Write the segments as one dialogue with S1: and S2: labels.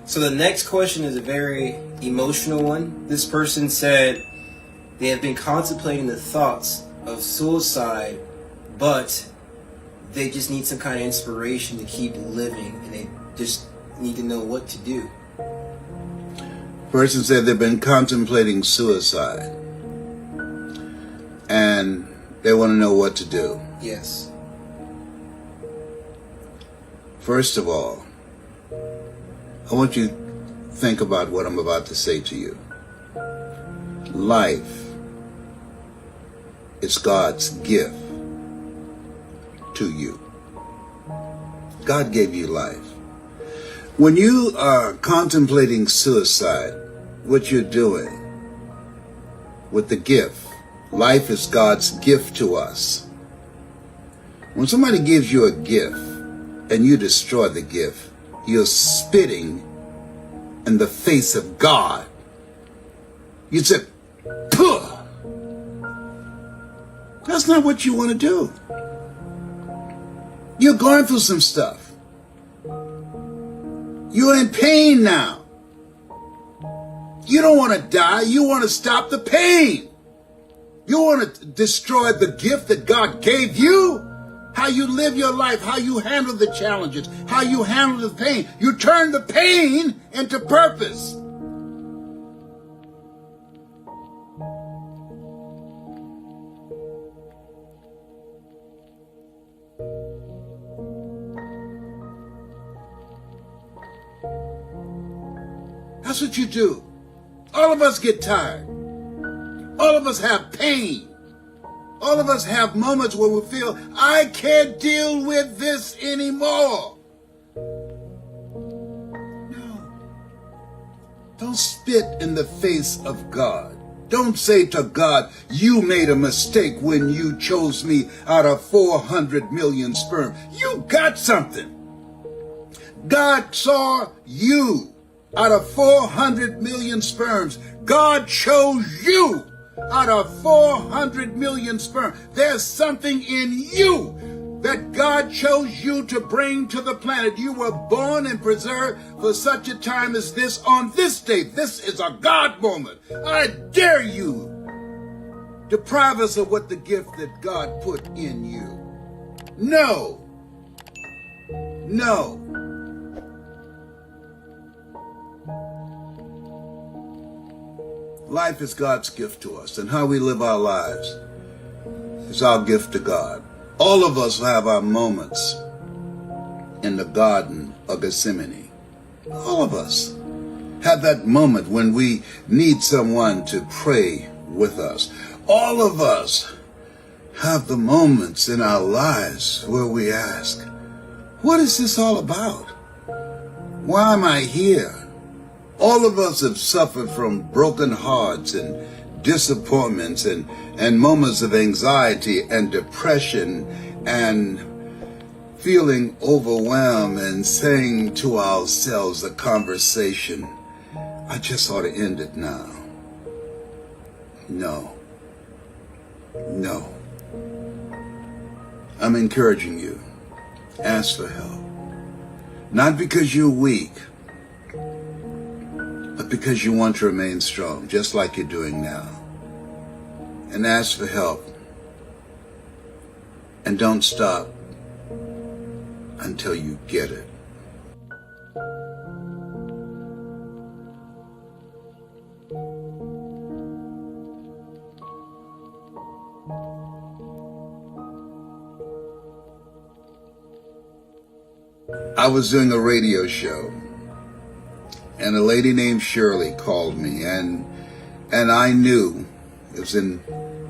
S1: So the next question is a very emotional one. This person said they have been contemplating the thoughts of suicide, but they just need some kind of inspiration to keep living, and they just need to know what to do.
S2: Person said they've been contemplating suicide, and they want to know what to do.
S1: Yes.
S2: First of all, I want you to think about what I'm about to say to you. Life is God's gift to you. God gave you life. When you are contemplating suicide, what you're doing with the gift, life is God's gift to us. When somebody gives you a gift and you destroy the gift, you're spitting in the face of God. You said, "Puh." That's not what you want to do. You're going through some stuff. You're in pain now. You don't want to die. You want to stop the pain. You want to destroy the gift that God gave you. How you live your life, how you handle the challenges, how you handle the pain. You turn the pain into purpose. That's what you do. All of us get tired. All of us have pain. All of us have moments where we feel, I can't deal with this anymore. No. Don't spit in the face of God. Don't say to God, you made a mistake when you chose me out of 400 million sperm. You got something. God saw you out of 400 million sperms. God chose you out of 400 million sperm. There's something in you that God chose you to bring to the planet. You were born and preserved for such a time as this on this day. This is a God moment. I dare you deprive us of what the gift that God put in you. No. No. Life is God's gift to us, and how we live our lives is our gift to God. All of us have our moments in the Garden of Gethsemane. All of us have that moment when we need someone to pray with us. All of us have the moments in our lives where we ask, what is this all about? Why am I here? All of us have suffered from broken hearts and disappointments and moments of anxiety and depression and feeling overwhelmed and saying to ourselves a conversation, I just ought to end it now. No. No. I'm encouraging you. Ask for help. Not because you're weak, but because you want to remain strong, just like you're doing now. And ask for help. And don't stop until you get it. I was doing a radio show, and a lady named Shirley called me, and I knew it was in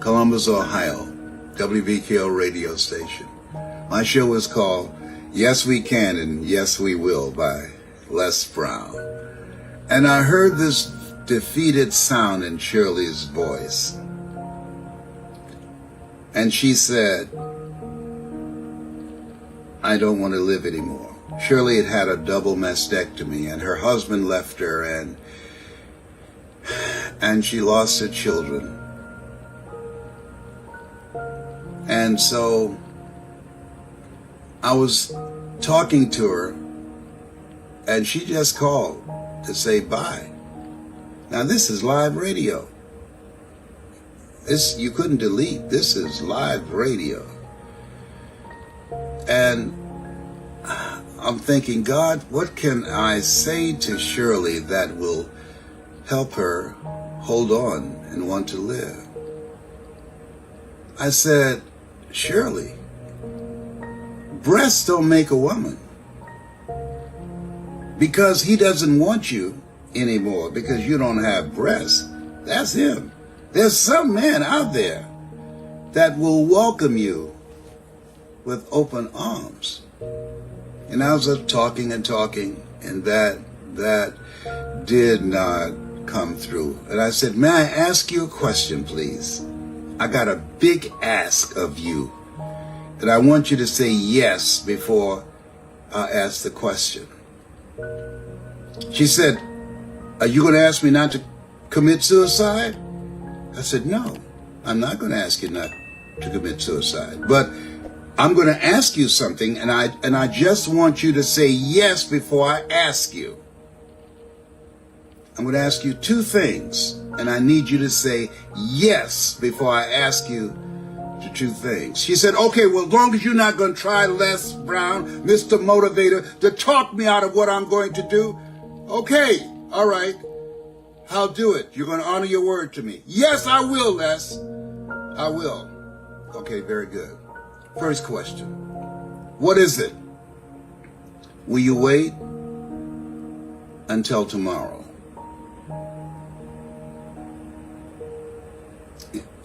S2: Columbus, Ohio, WBKO radio station. My show was called Yes We Can and Yes We Will by Les Brown. And I heard this defeated sound in Shirley's voice. And she said, I don't want to live anymore. Shirley had had a double mastectomy, and her husband left her, and she lost her children. And so I was talking to her, and she just called. to say bye. Now this is live radio. You couldn't delete. This is live radio. And I'm thinking, God, what can I say to Shirley that will help her hold on and want to live? I said, Shirley, breasts don't make a woman. Because he doesn't want you anymore because you don't have breasts. That's him. There's some man out there that will welcome you with open arms. And I was up talking, and that did not come through. And I said, may I ask you a question, please? I got a big ask of you. And I want you to say yes before I ask the question. She said, are you going to ask me not to commit suicide? I said, no, I'm not going to ask you not to commit suicide. But I'm going to ask you something, and I just want you to say yes before I ask you. I'm going to ask you two things, and I need you to say yes before I ask you to two things. She said, okay, well, as long as you're not going to try, Les Brown, Mr. Motivator, to talk me out of what I'm going to do, okay, all right, I'll do it. You're going to honor your word to me. Yes, I will, Les. I will. Okay, very good. First question. What is it? Will you wait until tomorrow?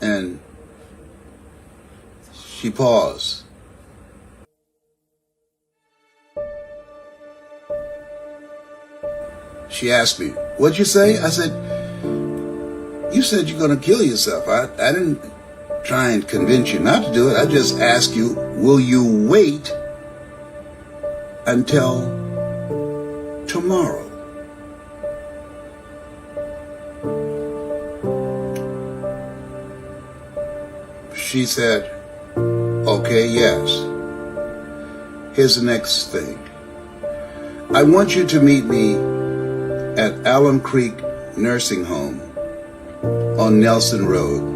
S2: And she paused. She asked me, what'd you say? I said, you said you're going to kill yourself. I didn't try and convince you not to do it. I just asked you, will you wait until tomorrow? She said, okay, yes. Here's the next thing. I want you to meet me at Alum Creek Nursing Home on Nelson Road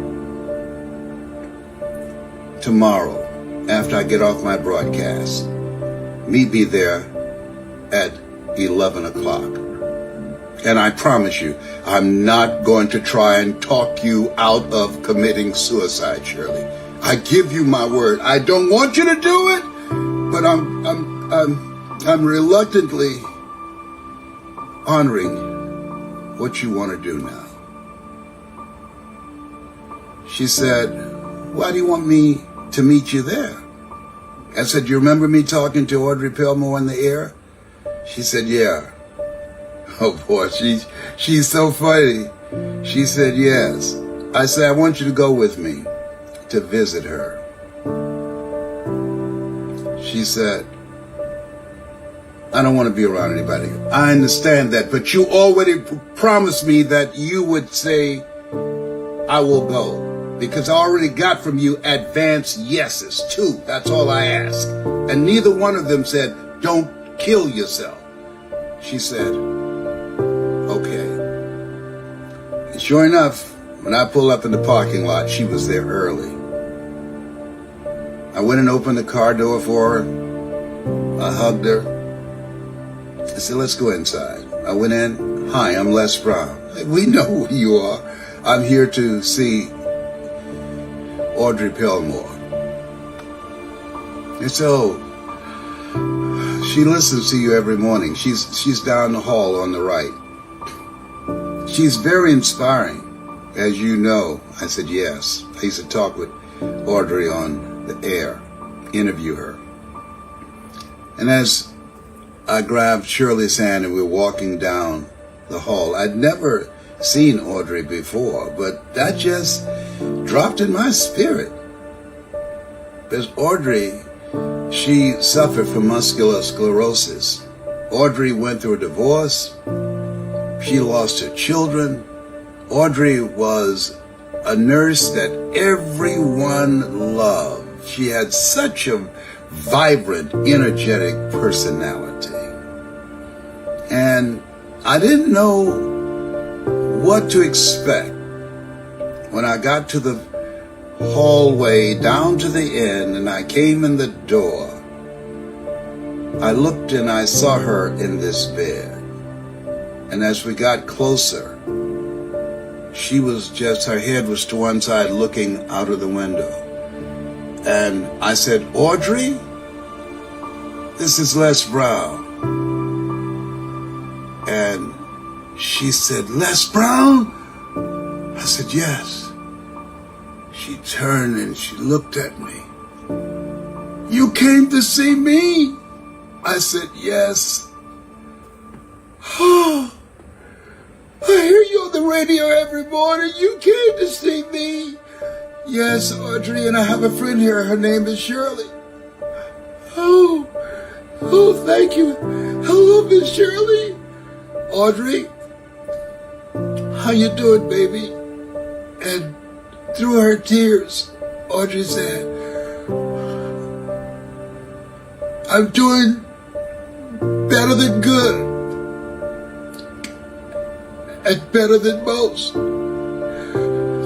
S2: tomorrow after I get off my broadcast. Meet me there at 11 o'clock. And I promise you, I'm not going to try and talk you out of committing suicide, Shirley. I give you my word. I don't want you to do it, but I'm reluctantly honoring what you want to do now. She said, why do you want me to meet you there? I said, you remember me talking to Audrey Pelmore in the air? She said, yeah. Oh boy, she's so funny. She said, yes. I said, I want you to go with me to visit her. She said, I don't want to be around anybody. I understand that, but you already promised me that you would say, I will go. Because I already got from you advanced yeses, two. That's all I ask. And neither one of them said, don't kill yourself. She said, okay. And sure enough, when I pulled up in the parking lot, she was there early. I went and opened the car door for her. I hugged her. I said, let's go inside. I went in. Hi, I'm Les Brown. We know who you are. I'm here to see Audrey Pelmore. And so, she listens to you every morning. She's down the hall on the right. She's very inspiring, as you know. I said, yes. I used to talk with Audrey on the air, interview her. And as I grabbed Shirley's hand and we were walking down the hall, I'd never seen Audrey before, but that just dropped in my spirit. Because Audrey, she suffered from muscular sclerosis. Audrey went through a divorce. She lost her children. Audrey was a nurse that everyone loved. She had such a vibrant, energetic personality. And I didn't know what to expect. When I got to the hallway down to the end and I came in the door, I looked and I saw her in this bed. And as we got closer, she was just, her head was to one side looking out of the window. And I said, Audrey, this is Les Brown. And she said, Les Brown? I said, yes. She turned and she looked at me. You came to see me? I said, yes. Oh, I hear you on the radio every morning. You came to see me. Yes, Audrey, and I have a friend here. Her name is Shirley. Oh, thank you. Hello, Miss Shirley. Audrey, how you doing, baby? And through her tears, Audrey said, I'm doing better than good and better than most.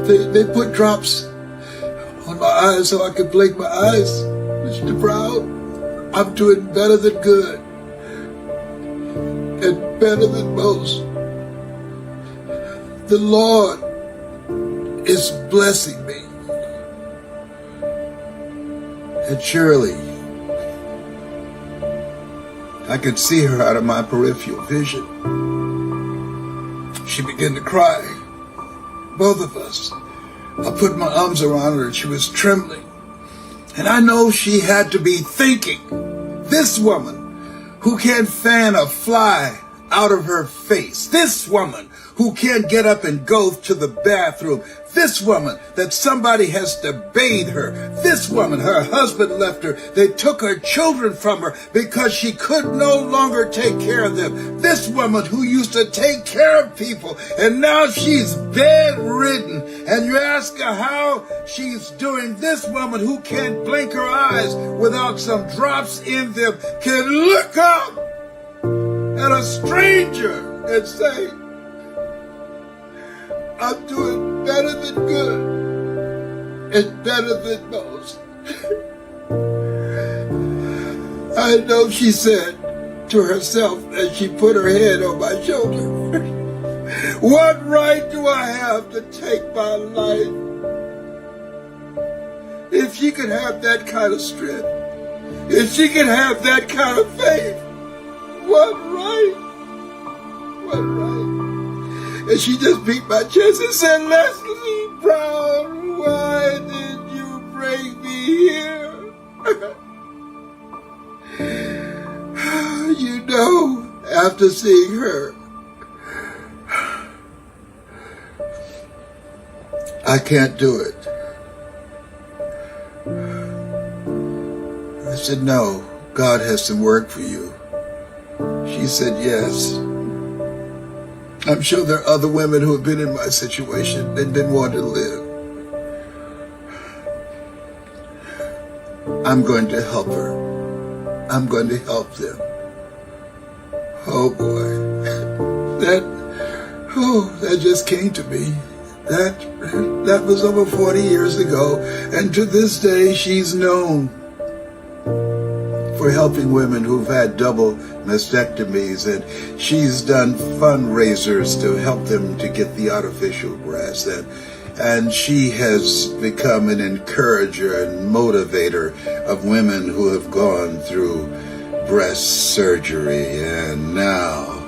S2: They put drops on my eyes so I could blink my eyes. Mr. Brown, I'm doing better than good and better than most. The Lord is blessing me. And Shirley, I could see her out of my peripheral vision. She began to cry. Both of us. I put my arms around her and she was trembling. And I know she had to be thinking, this woman who can't fan a fly out of her face, this woman who can't get up and go to the bathroom, this woman that somebody has to bathe her, this woman, her husband left her, they took her children from her because she could no longer take care of them, this woman who used to take care of people and now she's bedridden, and you ask her how she's doing, this woman who can't blink her eyes without some drops in them can look up at a stranger and say, I'm doing better than good and better than most. I know she said to herself as she put her head on my shoulder, what right do I have to take my life? If she could have that kind of strength, if she could have that kind of faith, what right? What right? And she just beat my chest and said, Leslie Brown, why did you bring me here? You know, after seeing her, I can't do it. I said, no, God has some work for you. She said, yes. I'm sure there are other women who have been in my situation and didn't want to live. I'm going to help her. I'm going to help them. Oh boy. That just came to me. That was over 40 years ago. And to this day, she's known for helping women who've had double mastectomies, and she's done fundraisers to help them to get the artificial breast, and she has become an encourager and motivator of women who have gone through breast surgery, and now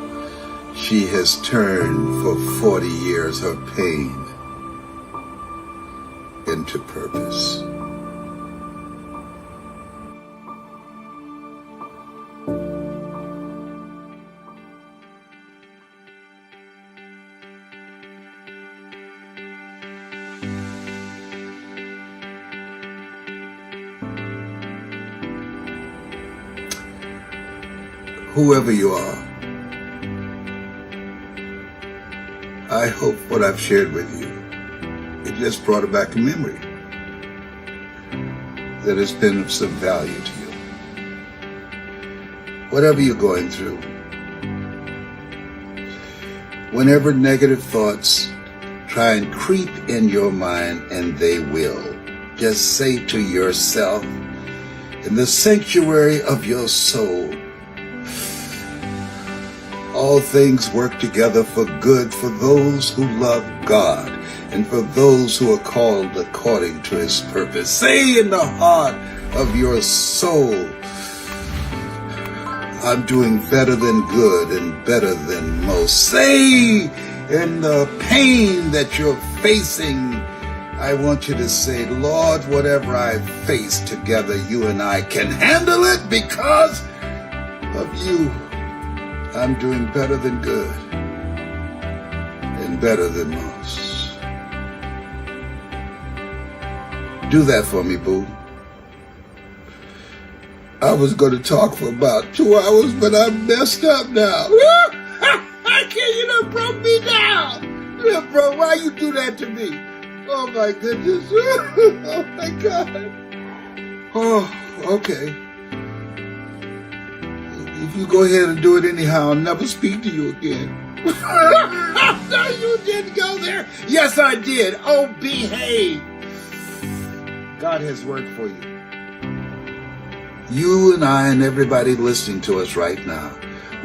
S2: she has turned for 40 years her pain into purpose. Whoever you are, I hope what I've shared with you, it just brought back a memory that has been of some value to you. Whatever you're going through, Whenever negative thoughts try and creep in your mind, and they will, just say to yourself, in the sanctuary of your soul, all things work together for good for those who love God and for those who are called according to his purpose. Say in the heart of your soul, I'm doing better than good and better than most. Say in the pain that you're facing, I want you to say, Lord, whatever I face together, you and I can handle it because of you. I'm doing better than good and better than most. Do that for me, boo. I was going to talk for about 2 hours, but I messed up now. I can't, you done broke me down. You done broke, why you do that to me? Oh my goodness. Oh my God. Oh, okay. If you go ahead and do it anyhow, I'll never speak to you again. No, you didn't go there. Yes, I did. Oh, behave. God has worked for you. You and I and everybody listening to us right now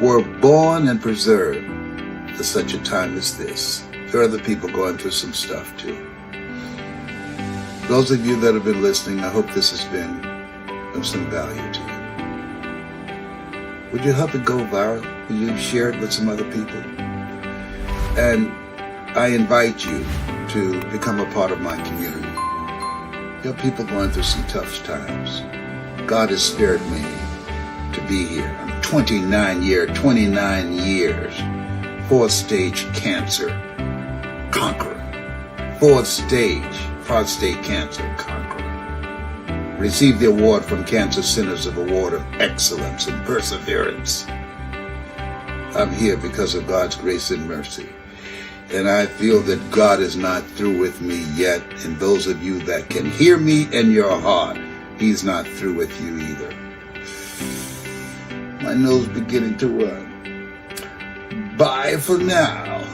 S2: were born and preserved for such a time as this. There are other people going through some stuff too. Those of you that have been listening, I hope this has been of some value to you. Would you help it go viral? Would you share it with some other people? And I invite you to become a part of my community. There are people going through some tough times. God has spared me to be here. I'm 29 years, 4th stage cancer conqueror. 4th stage, prostate cancer conqueror. Received the award from Cancer Centers of Award of Excellence and Perseverance. I'm here because of God's grace and mercy. And I feel that God is not through with me yet. And those of you that can hear me in your heart, he's not through with you either. My nose beginning to run. Bye for now.